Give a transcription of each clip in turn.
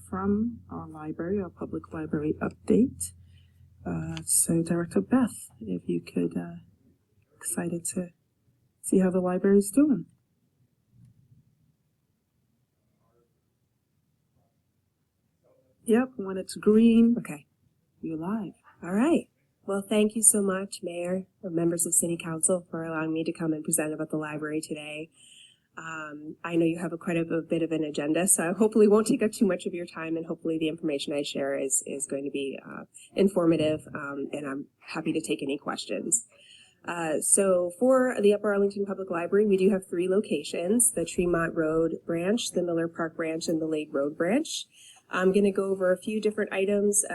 from our library, our public library update. So Director Beth, if you could, excited to see how the library is doing. Yep, when it's green, Okay. you're live. All right. Well, thank you so much, Mayor, or members of City Council, for allowing me to come and present about the library today. I know you have quite a bit of an agenda, so I hopefully won't take up too much of your time, and hopefully the information I share is going to be informative, and I'm happy to take any questions. So for the Upper Arlington Public Library, we do have 3 locations: the Tremont Road branch, the Miller Park branch, and the Lake Road branch. I'm going to go over a few different items,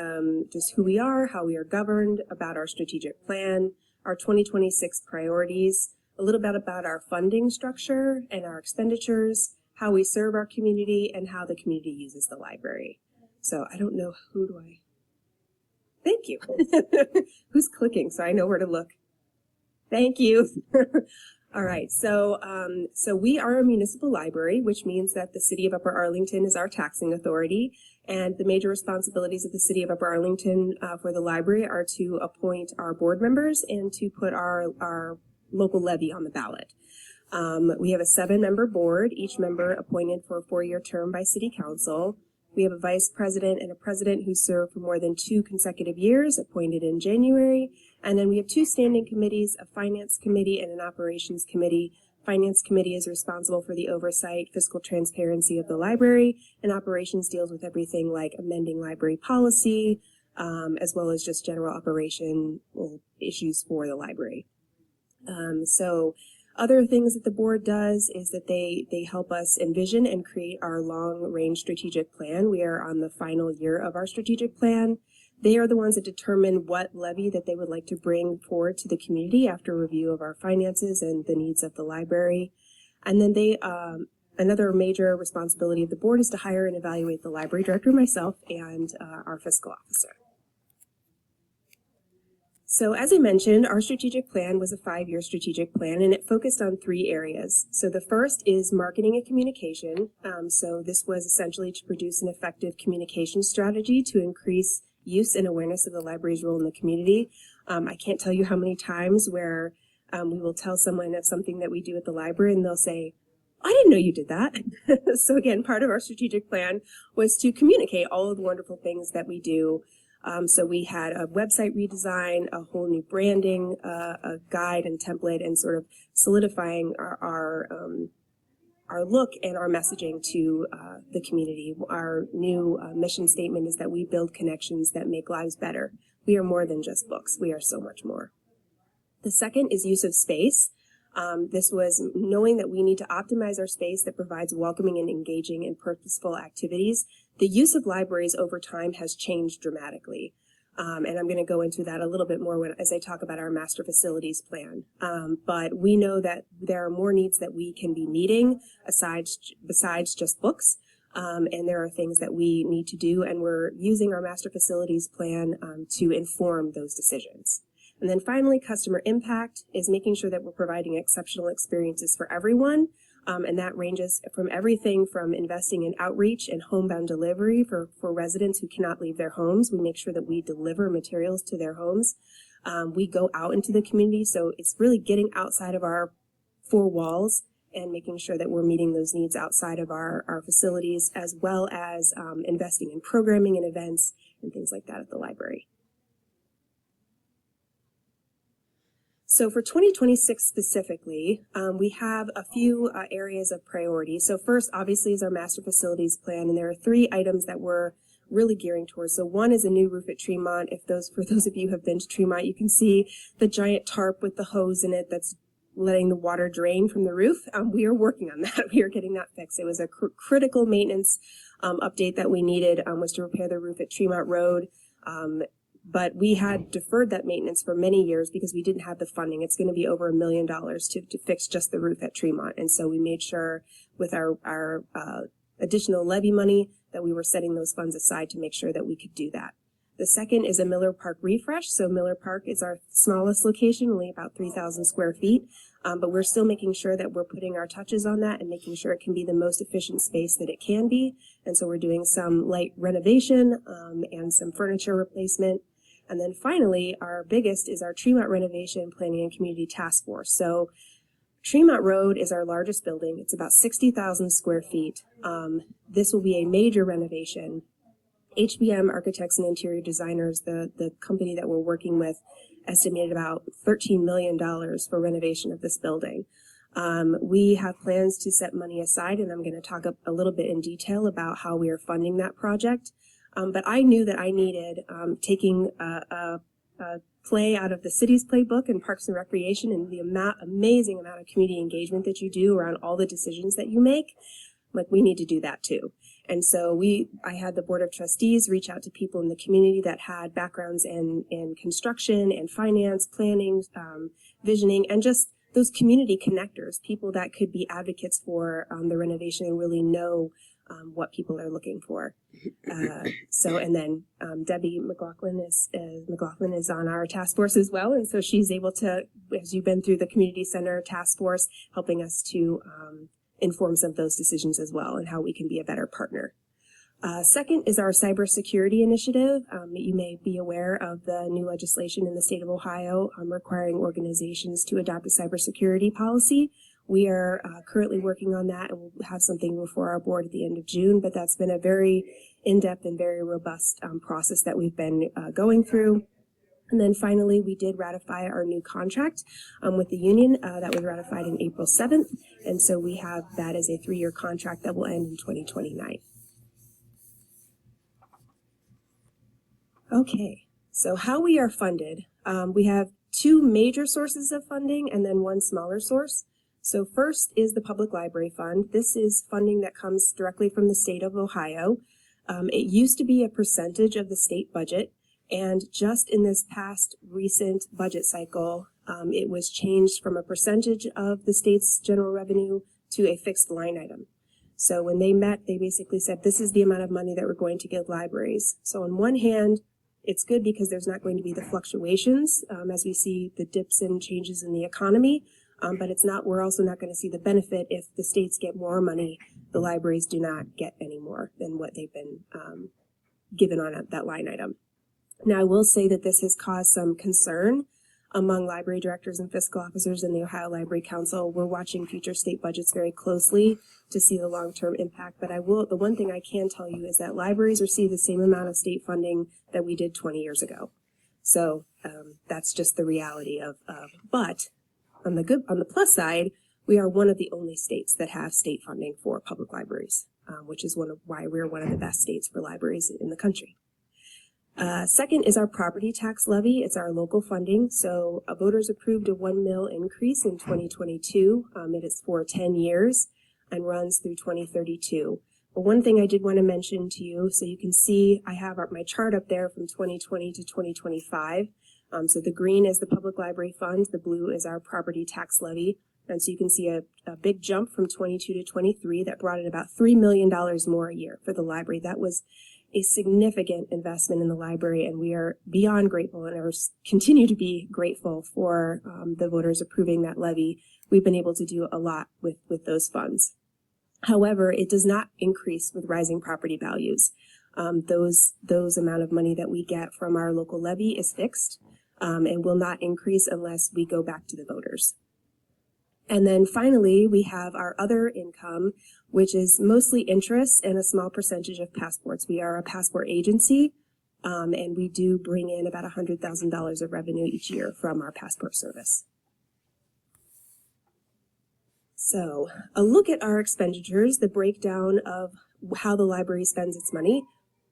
just who we are, how we are governed, about our strategic plan, our 2026 priorities, a little bit about our funding structure and our expenditures, how we serve our community, and how the community uses the library. So I don't know, who do I? Thank you. Who's clicking so I know where to look? Thank you. All right, so we are a municipal library, which means that the City of Upper Arlington is our taxing authority, and the major responsibilities of the City of Upper Arlington for the library are to appoint our board members and to put our local levy on the ballot. We have a 7-member board, each member appointed for a 4-year term by City Council. We have a vice president and a president who serve for more than 2 consecutive years, appointed in January. And then we have 2 standing committees, a finance committee and an operations committee. Finance committee is responsible for the oversight, fiscal transparency of the library, and operations deals with everything like amending library policy, as well as just general operational issues for the library. So other things that the board does is that they help us envision and create our long-range strategic plan. We are on the final year of our strategic plan. They are the ones that determine what levy that they would like to bring forward to the community after review of our finances and the needs of the library. And then another major responsibility of the board is to hire and evaluate the library director, myself, and our fiscal officer. So as I mentioned, our strategic plan was a 5-year strategic plan, and it focused on 3 areas. So the first is marketing and communication. So this was essentially to produce an effective communication strategy to increase use and awareness of the library's role in the community. I can't tell you how many times where we will tell someone of something that we do at the library and they'll say, I didn't know you did that. So again, part of our strategic plan was to communicate all of the wonderful things that we do. So we had a website redesign, a whole new branding, a guide and template, and sort of solidifying our look and our messaging to the community. Our new mission statement is that we build connections that make lives better. We are more than just books. We are so much more. The second is use of space. This was knowing that we need to optimize our space that provides welcoming and engaging and purposeful activities. The use of libraries over time has changed dramatically. And I'm going to go into that a little bit more as I talk about our master facilities plan. But we know that there are more needs that we can be meeting besides just books. And there are things that we need to do, and we're using our master facilities plan to inform those decisions. And then finally, customer impact is making sure that we're providing exceptional experiences for everyone. And that ranges from everything from investing in outreach and homebound delivery for residents who cannot leave their homes. We make sure that we deliver materials to their homes. We go out into the community, so it's really getting outside of our 4 walls and making sure that we're meeting those needs outside of our facilities, as well as investing in programming and events and things like that at the library. So for 2026 specifically, we have a few areas of priority. So first, obviously, is our master facilities plan, and there are 3 items that we're really gearing towards. So one is a new roof at Tremont. For those of you who have been to Tremont, you can see the giant tarp with the hose in it that's letting the water drain from the roof. We are working on that. We are getting that fixed. It was a critical maintenance update that we needed, was to repair the roof at Tremont Road. But we had deferred that maintenance for many years because we didn't have the funding. It's going to be over $1 million to fix just the roof at Tremont. And so we made sure with our additional levy money that we were setting those funds aside to make sure that we could do that. The The second is a Miller Park refresh. So Miller Park is our smallest location, only about 3,000 square feet. But we're still making sure that we're putting our touches on that and making sure it can be the most efficient space that it can be. And so we're doing some light renovation and some furniture replacement. And then finally, our biggest is our Tremont Renovation Planning and Community Task Force. So Tremont Road is our largest building. It's about 60,000 square feet. This will be a major renovation. HBM Architects and Interior Designers, the company that we're working with, estimated about $13 million for renovation of this building. We have plans to set money aside, and I'm going to talk a little bit in detail about how we are funding that project. But I knew that I needed taking a play out of the city's playbook and Parks and Recreation and the amazing amount of community engagement that you do around all the decisions that you make. Like, we need to do that too. And so I had the Board of Trustees reach out to people in the community that had backgrounds in construction and finance, planning, visioning, and just those community connectors, people that could be advocates for the renovation and really know what people are looking for. And then Debbie McLaughlin is on our task force as well. And so she's able to, as you've been through the community center task force, helping us to inform some of those decisions as well and how we can be a better partner. Second is our cybersecurity initiative. You may be aware of the new legislation in the state of Ohio requiring organizations to adopt a cybersecurity policy. We are currently working on that, and we'll have something before our board at the end of June, but that's been a very in-depth and very robust process that we've been going through. And then finally, we did ratify our new contract with the union that was ratified in April 7th. And so we have that as a 3-year contract that will end in 2029. Okay, so how we are funded. We have 2 major sources of funding and then 1 smaller source. So first is the Public Library Fund. This is funding that comes directly from the state of Ohio. It used to be a percentage of the state budget. And just in this past recent budget cycle, it was changed from a percentage of the state's general revenue to a fixed line item. So when they met, they basically said, this is the amount of money that we're going to give libraries. So on one hand, it's good because there's not going to be the fluctuations as we see the dips and changes in the economy. But we're also not going to see the benefit if the states get more money. The libraries do not get any more than what they've been given on that line item. Now, I will say that this has caused some concern among library directors and fiscal officers in the Ohio Library Council. We're watching future state budgets very closely to see the long-term impact. But the one thing I can tell you is that libraries receive the same amount of state funding that we did 20 years ago. So that's just the reality but on the plus side, we are one of the only states that have state funding for public libraries, which is why we're one of the best states for libraries in the country. Second is our property tax levy. It's our local funding. So voters approved a $1 mil increase in 2022. It is for 10 years and runs through 2032. But one thing I did want to mention to you, so you can see I have my chart up there from 2020 to 2025. So the green is the public library fund. The blue is our property tax levy. And so you can see a big jump from 22 to 23 that brought in about $3 million more a year for the library. That was a significant investment in the library, and we are beyond grateful and continue to be grateful for the voters approving that levy. We've been able to do a lot with those funds. However, it does not increase with rising property values. Those amount of money that we get from our local levy is fixed and will not increase unless we go back to the voters. And then finally, we have our other income, which is mostly interest and a small percentage of passports. We are a passport agency, and we do bring in about $100,000 of revenue each year from our passport service. So a look at our expenditures, the breakdown of how the library spends its money.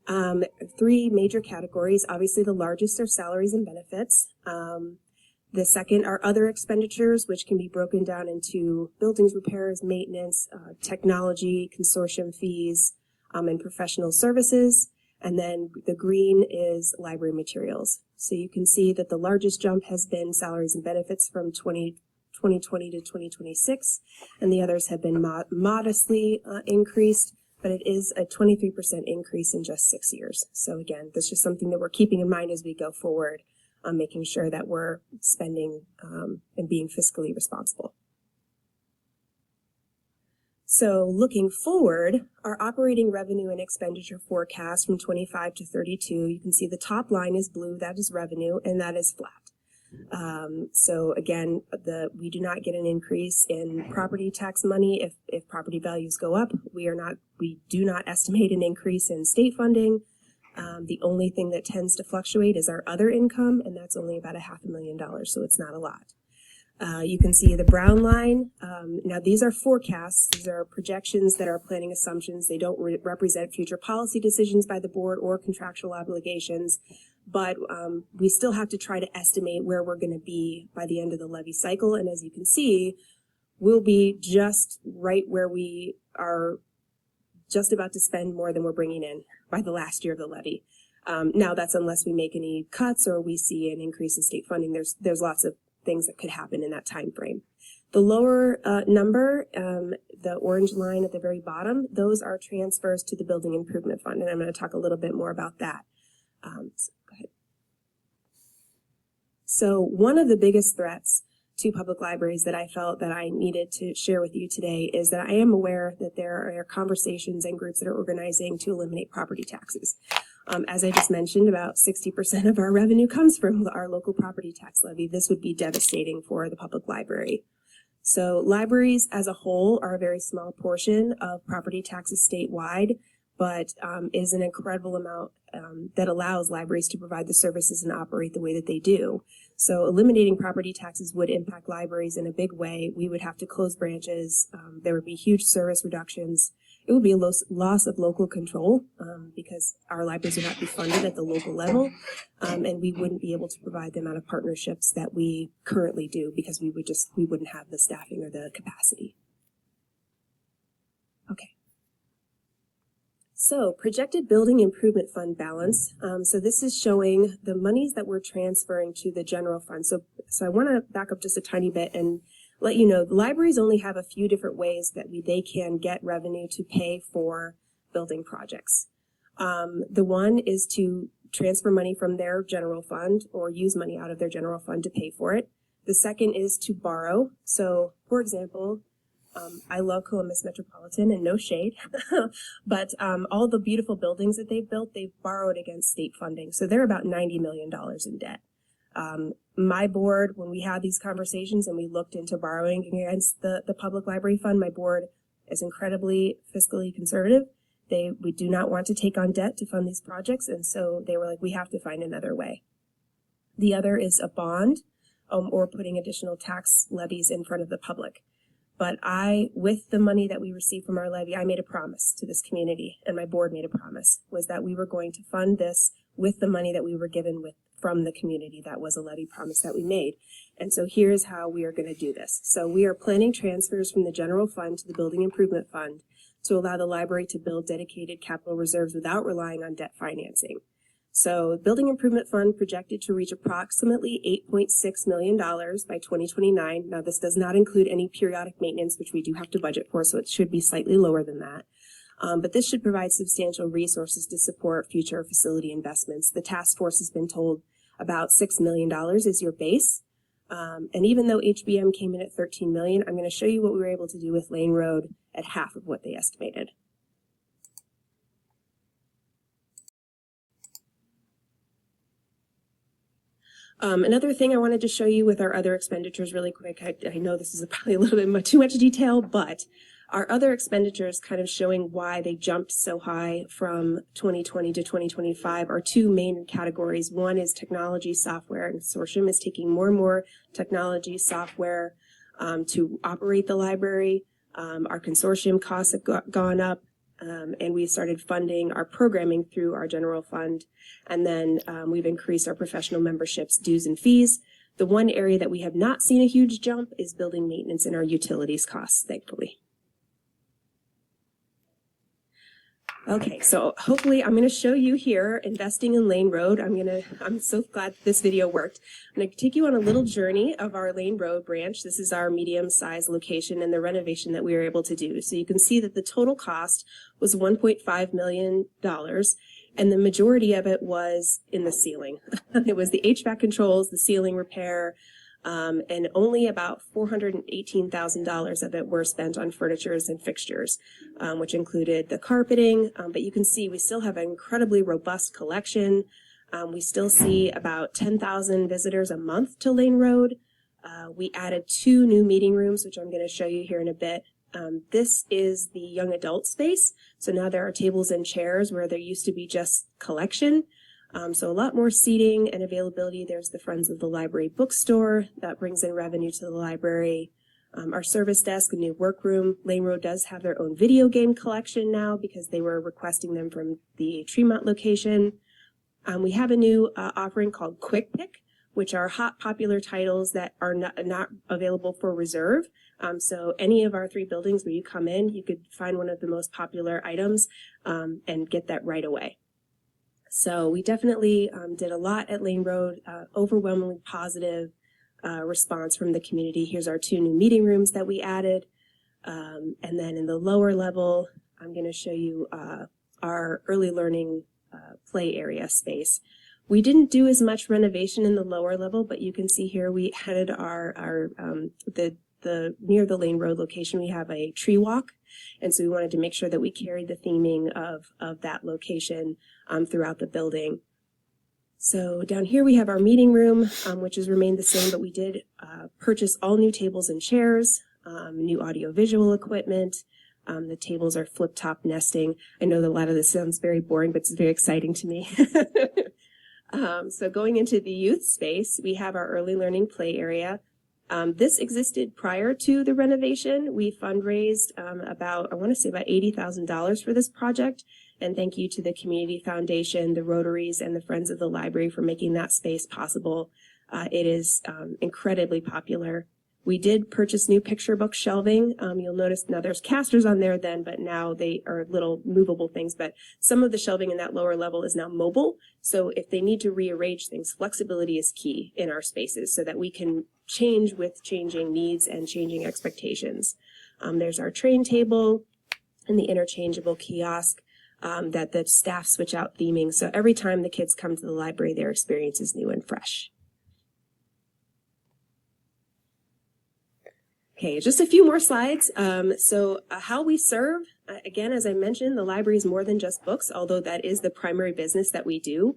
3 major categories. Obviously, the largest are salaries and benefits. The second are other expenditures, which can be broken down into buildings repairs, maintenance, technology, consortium fees, and professional services. And then the green is library materials. So you can see that the largest jump has been salaries and benefits from 2020 to 2026, and the others have been modestly increased. but it is a 23% increase in just 6 years. So again, that's just something that we're keeping in mind as we go forward, making sure that we're spending and being fiscally responsible. So looking forward, our operating revenue and expenditure forecast from 25 to 32, you can see the top line is blue, that is revenue, and that is flat. So again, we do not get an increase in property tax money if property values go up. We do not estimate an increase in state funding. The only thing that tends to fluctuate is our other income, and that's only about $500,000, so it's not a lot. You can see the brown line. Now these are forecasts. These are projections that are planning assumptions. They don't represent future policy decisions by the board or contractual obligations, but we still have to try to estimate where we're going to be by the end of the levy cycle. And as you can see, we'll be just right where we are, just about to spend more than we're bringing in by the last year of the levy. Now that's unless we make any cuts or we see an increase in state funding. There's lots of things that could happen in that time frame. The lower number, the orange line at the very bottom, those are transfers to the Building Improvement Fund, and I'm going to talk a little bit more about that. So go ahead. So one of the biggest threats to public libraries that I felt that I needed to share with you today is that I am aware that there are conversations and groups that are organizing to eliminate property taxes. As I just mentioned, about 60% of our revenue comes from our local property tax levy. This would be devastating for the public library. So libraries as a whole are a very small portion of property taxes statewide, but is an incredible amount that allows libraries to provide the services and operate the way that they do. So eliminating property taxes would impact libraries in a big way. We would have to close branches. There would be huge service reductions. It would be a loss of local control because our libraries would not be funded at the local level, and we wouldn't be able to provide the amount of partnerships that we currently do because we wouldn't have the staffing or the capacity. Okay. So projected Building Improvement Fund balance. So this is showing the monies that we're transferring to the general fund. So I want to back up just a tiny bit and let you know, the libraries only have a few different ways that they can get revenue to pay for building projects. The one is to transfer money from their general fund or use money out of their general fund to pay for it. The second is to borrow. So, for example, I love Columbus Metropolitan, and no shade, but all the beautiful buildings that they've built, they've borrowed against state funding. So they're about $90 million in debt. My board, when we had these conversations and we looked into borrowing against the public library fund, my board is incredibly fiscally conservative. We do not want to take on debt to fund these projects, and so they were like, we have to find another way. The other is a bond or putting additional tax levies in front of the public. But with the money that we received from our levy, I made a promise to this community, and my board made a promise, was that we were going to fund this with the money that we were given from the community. That was a levy promise that we made. And so here's how we are going to do this. So we are planning transfers from the general fund to the Building Improvement Fund to allow the library to build dedicated capital reserves without relying on debt financing. So Building Improvement Fund projected to reach approximately $8.6 million by 2029. Now this does not include any periodic maintenance, which we do have to budget for, so it should be slightly lower than that. But this should provide substantial resources to support future facility investments. The task force has been told about $6 million is your base. And even though HBM came in at $13 million, I'm going to show you what we were able to do with Lane Road at half of what they estimated. Another thing I wanted to show you with our other expenditures really quick, I know this is probably a little bit too much detail, but our other expenditures kind of showing why they jumped so high from 2020 to 2025 are two main categories. One is technology software, and Consortium is taking more and more technology software to operate the library. Our consortium costs have gone up. And we started funding our programming through our general fund. And then we've increased our professional memberships, dues, and fees. The one area that we have not seen a huge jump is building maintenance and our utilities costs, thankfully. Okay, so hopefully I'm going to show you here investing in Lane Road. I'm so glad this video worked. I'm going to take you on a little journey of our Lane Road branch. This is our medium-sized location and the renovation that we were able to do. So you can see that the total cost was $1.5 million, and the majority of it was in the ceiling. It was the HVAC controls, the ceiling repair, and only about $418,000 of it were spent on furnitures and fixtures, which included the carpeting. But you can see we still have an incredibly robust collection. We still see about 10,000 visitors a month to Lane Road. We added 2 new meeting rooms, which I'm going to show you here in a bit. This is the young adult space. So now there are tables and chairs where there used to be just collection. So a lot more seating and availability. There's the Friends of the Library bookstore that brings in revenue to the library. Our service desk, a new workroom. Lane Road does have their own video game collection now because they were requesting them from the Tremont location. We have a new offering called Quick Pick, which are hot popular titles that are not available for reserve. So any of our 3 buildings where you come in, you could find one of the most popular items and get that right away. So we definitely did a lot at Lane Road, overwhelmingly positive response from the community. Here's our 2 new meeting rooms that we added. And then in the lower level, I'm going to show you our early learning play area space. We didn't do as much renovation in the lower level, but you can see here we added the near the Lane Road location, we have a tree walk. And so we wanted to make sure that we carried the theming of that location throughout the building. So down here we have our meeting room, which has remained the same, but we did purchase all new tables and chairs, new audiovisual equipment. The tables are flip-top nesting. I know that a lot of this sounds very boring, but it's very exciting to me. So going into the youth space, we have our early learning play area. This existed prior to the renovation. We fundraised about $80,000 for this project. And thank you to the Community Foundation, the Rotaries, and the Friends of the Library for making that space possible. It is incredibly popular. We did purchase new picture book shelving. You'll notice now there's casters on there then, but now they are little movable things. But some of the shelving in that lower level is now mobile. So if they need to rearrange things, flexibility is key in our spaces so that we can change with changing needs and changing expectations. There's our train table and the interchangeable kiosk that the staff switch out theming. So every time the kids come to the library, their experience is new and fresh. Okay, just a few more slides. How we serve, again, as I mentioned, the library is more than just books, although that is the primary business that we do.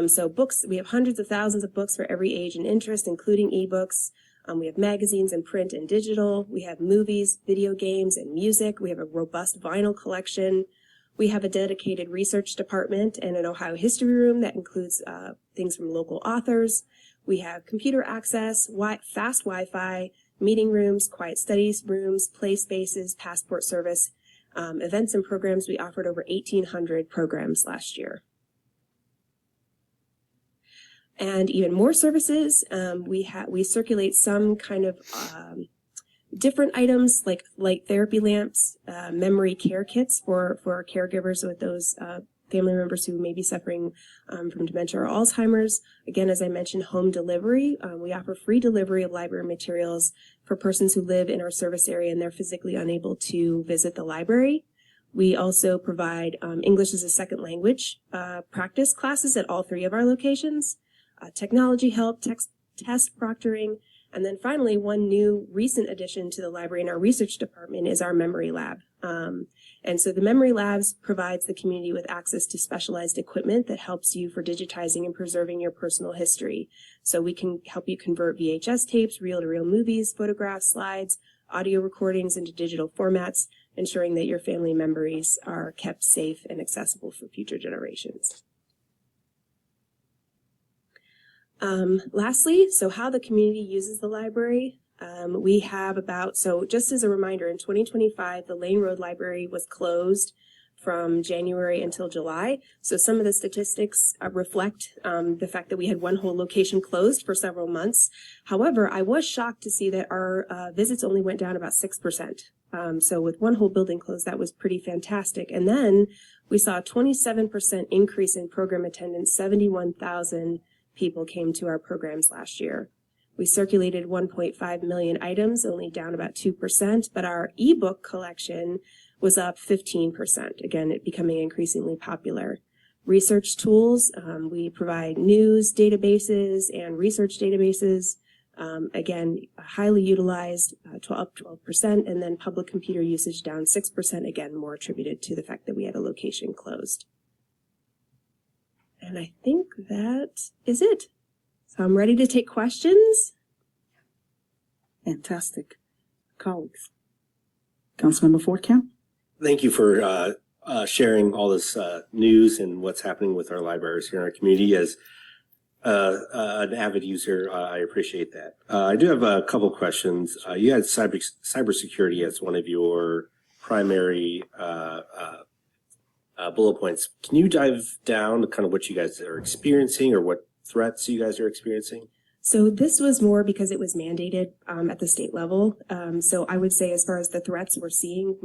So books, we have hundreds of thousands of books for every age and interest, including ebooks. We have magazines and print and digital. We have movies, video games, and music. We have a robust vinyl collection. We have a dedicated research department and an Ohio history room that includes things from local authors. We have computer access, fast Wi-Fi, meeting rooms, quiet studies rooms, play spaces, passport service, events and programs. We offered over 1,800 programs last year. And even more services, we circulate some kind of different items like light therapy lamps, memory care kits for our caregivers with those family members who may be suffering from dementia or Alzheimer's. Again, as I mentioned, home delivery. We offer free delivery of library materials for persons who live in our service area and they're physically unable to visit the library. We also provide English as a second language practice classes at all 3 of our locations, technology help, test proctoring, and then finally, one new recent addition to the library in our research department is our memory lab. And so the memory labs provides the community with access to specialized equipment that helps you for digitizing and preserving your personal history. So we can help you convert VHS tapes, reel-to-reel movies, photographs, slides, audio recordings into digital formats, ensuring that your family memories are kept safe and accessible for future generations. Lastly, so how the community uses the library. We have just as a reminder, in 2025, the Lane Road Library was closed from January until July. So some of the statistics reflect the fact that we had one whole location closed for several months. However, I was shocked to see that our visits only went down about 6%. So with one whole building closed, that was pretty fantastic. And then we saw a 27% increase in program attendance. 71,000 people came to our programs last year. We circulated 1.5 million items, only down about 2%, but our ebook collection was up 15%. Again, it becoming increasingly popular. Research tools, we provide news databases and research databases. Again, highly utilized, up 12%, and then public computer usage down 6%, again, more attributed to the fact that we had a location closed. And I think that is it. So I'm ready to take questions. Fantastic. Colleagues. Councilmember Fort Camp? Thank you for sharing all this news and what's happening with our libraries here in our community. As an avid user, I appreciate that. I do have a couple questions. You had cybersecurity as one of your primary bullet points. Can you dive down to kind of what you guys are experiencing or what threats you guys are experiencing? So this was more because it was mandated at the state level. So I would say as far as the threats we're seeing,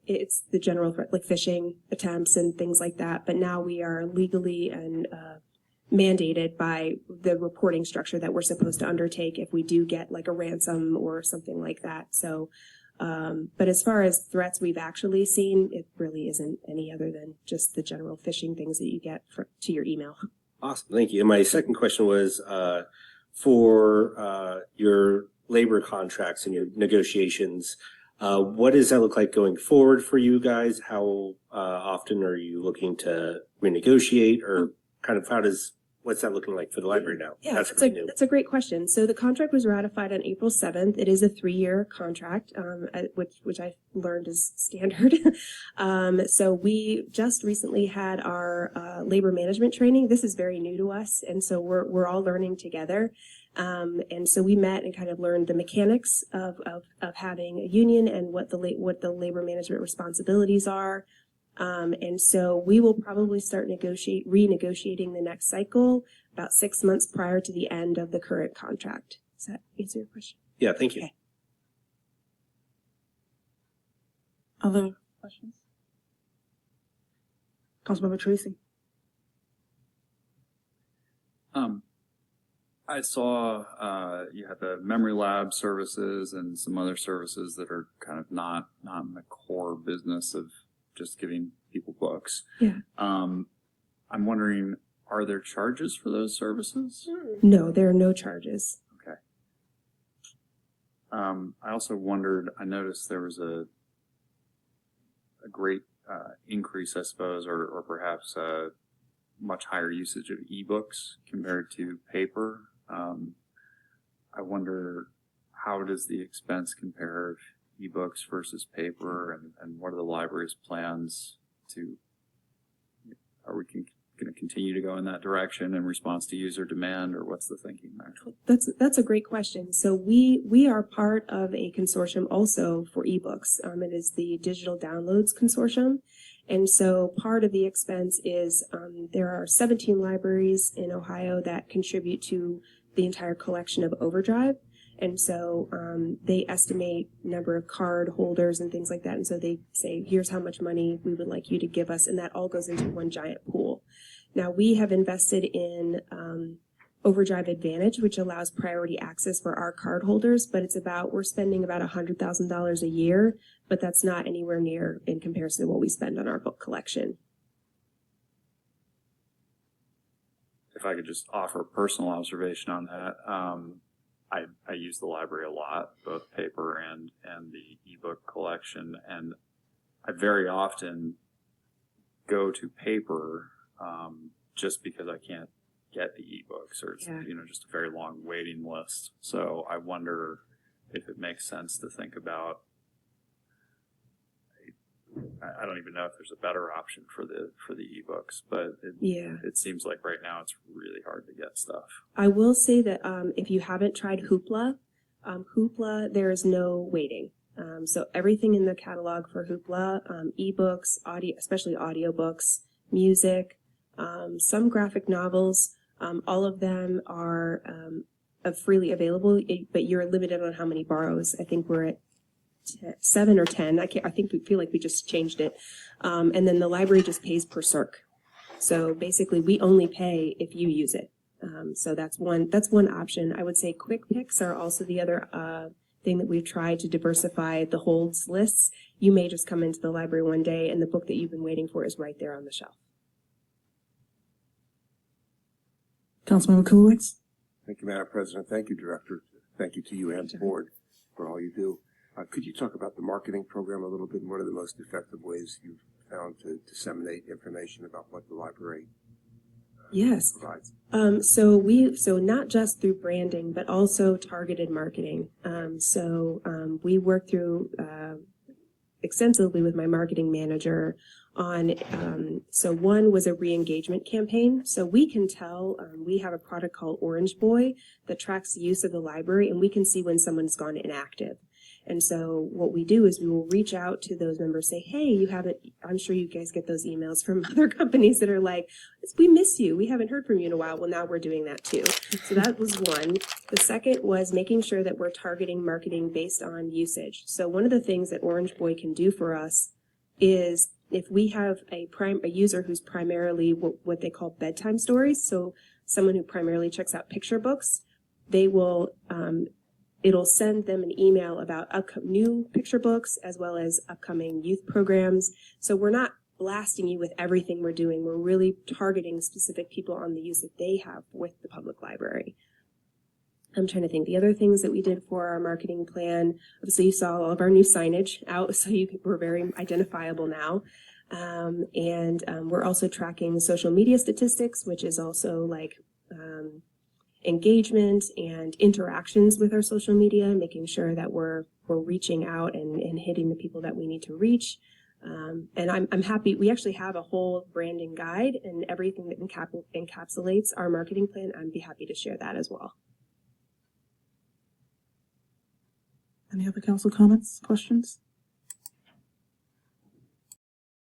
it's the general threat, like phishing attempts and things like that. But now we are legally and mandated by the reporting structure that we're supposed to undertake if we do get like a ransom or something like that. So, but as far as threats we've actually seen, it really isn't any other than just the general phishing things that you get to your email. Awesome, thank you. And my second question was for your labor contracts and your negotiations. What does that look like going forward for you guys? How often are you looking to renegotiate, or kind of what's that looking like for the library now? Yeah, that's a great question. So the contract was ratified on April 7th. It is a 3-year contract, which I learned is standard. So we just recently had our labor management training. This is very new to us, and so we're all learning together. And so we met and kind of learned the mechanics of having a union and what the labor management responsibilities are. And so we will probably start renegotiating the next cycle about 6 months prior to the end of the current contract. Does that answer your question? Yeah, thank you. Okay. Other questions? Councilmember Tracy? I saw you had the memory lab services and some other services that are kind of not in the core business of just giving people books. Yeah. I'm wondering, are there charges for those services? No, there are no charges. Okay. I also wondered, I noticed there was a great increase, I suppose, or perhaps a much higher usage of ebooks compared to paper. I wonder, how does the expense compare of ebooks versus paper, and what are the library's plans are we going to continue to go in that direction in response to user demand, or what's the thinking there? That's a great question. So we are part of a consortium also for ebooks. It is the Digital Downloads Consortium. And so part of the expense is there are 17 libraries in Ohio that contribute to the entire collection of Overdrive. And so they estimate number of card holders and things like that. And so they say, here's how much money we would like you to give us. And that all goes into one giant pool. Now, we have invested in Overdrive Advantage, which allows priority access for our card holders. But we're spending about $100,000 a year. But that's not anywhere near in comparison to what we spend on our book collection. If I could just offer a personal observation on that. I use the library a lot, both paper and the ebook collection, and I very often go to paper just because I can't get the ebooks, or it's just a very long waiting list. So I wonder if it makes sense to think about. I don't even know if there's a better option for the ebooks, but it seems like right now it's really hard to get stuff. I will say that if you haven't tried Hoopla, there is no waiting. So everything in the catalog for Hoopla, ebooks, audio, especially audiobooks, music, some graphic novels, all of them are freely available, but you're limited on how many borrows. I think we're at 7 or 10. I think we feel like we just changed it. And then the library just pays per circ. So basically, we only pay if you use it. So that's one option. I would say quick picks are also the other thing that we've tried to diversify the holds lists. You may just come into the library one day and the book that you've been waiting for is right there on the shelf. Councilmember Kulowicz? Thank you, Madam President. Thank you, Director. Thank you to you and the board for all you do. Could you talk about the marketing program a little bit? What are the most effective ways you've found to disseminate information about what the library Yes. provides? So not just through branding, but also targeted marketing. We work through extensively with my marketing manager on, so one was a re-engagement campaign. So we can tell, we have a product called Orange Boy that tracks the use of the library, and we can see when someone's gone inactive. And so what we do is we will reach out to those members, say, hey, you haven't, I'm sure you guys get those emails from other companies that are like, we miss you. We haven't heard from you in a while. Well, now we're doing that too. So that was one. The second was making sure that we're targeting marketing based on usage. So one of the things that Orange Boy can do for us is if we have a user who's primarily what they call bedtime stories, so someone who primarily checks out picture books, they will, it'll send them an email about new picture books as well as upcoming youth programs. So we're not blasting you with everything we're doing. We're really targeting specific people on the use that they have with the public library. I'm trying to think. The other things that we did for our marketing plan, obviously you saw all of our new signage out, so we're very identifiable now. We're also tracking social media statistics, which is also like engagement and interactions with our social media, making sure that we're reaching out and hitting the people that we need to reach. And I'm happy, we actually have a whole branding guide and everything that encapsulates our marketing plan. I'd be happy to share that as well. Any other council comments, questions?